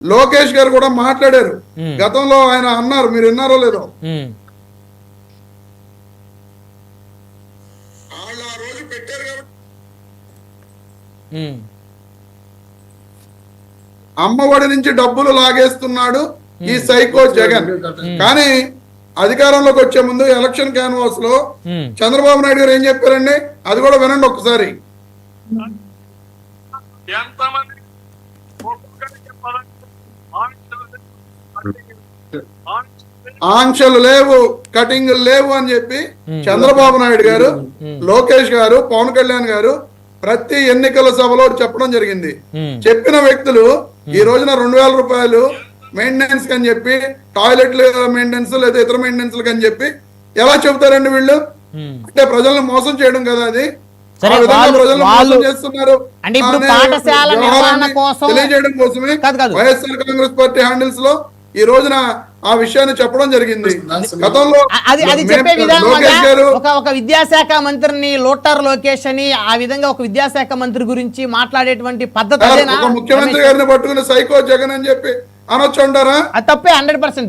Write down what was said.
లోకేష్ గారు కూడా మాట్లాడారు. గతంలో ఆయన అన్నారు, మీరు విన్నారో లేదో, వాళ్ళు ఆ రోజు పెట్టారు కాబట్టి అమ్మఒడి నుంచి డబ్బులు లాగేస్తున్నాడు ఈ సైకో జగన్. కానీ అధికారంలోకి వచ్చే ముందు ఎలక్షన్ క్యాన్వాస్ లో చంద్రబాబు నాయుడు గారు ఏం చెప్పారండి, అది కూడా వినండి ఒక్కసారి. ఆంక్షలు లేవు, కటింగ్లు లేవు అని చెప్పి చంద్రబాబు నాయుడు గారు, లోకేష్ గారు, పవన్ కళ్యాణ్ గారు ప్రతి ఎన్నికల సభలో చెప్పడం జరిగింది. చెప్పిన వ్యక్తులు ఈ రోజున 2000 రూపాయలు మెయింటెనెన్స్ అని చెప్పి, టాయిలెట్ మెయింటెనెన్స్ లేదా ఇతర మెయింటెనెన్స్ అని చెప్పి ఎలా చెబుతారండి వీళ్ళు? అంటే ప్రజలను మోసం చేయడం కదా అది. తెలియజేయడం కోసమే వైఎస్ఆర్ కాంగ్రెస్ పార్టీ హ్యాండిల్స్ లో ఈ రోజున ఆ విషయాన్ని చెప్పడం జరిగింది. గతంలో అది చెప్పే విధానం ఒక విద్యాశాఖ మంత్రిని లోటర్ లోకేష్ అని ఆ విధంగా ఒక విద్యాశాఖ మంత్రి గురించి మాట్లాడేటువంటి పద్ధతి ముఖ్యమంత్రి గారిని పట్టుకుని సైకో జగన్ అని చెప్పి అనొచ్చు అంటారా? అది తప్పే 100%.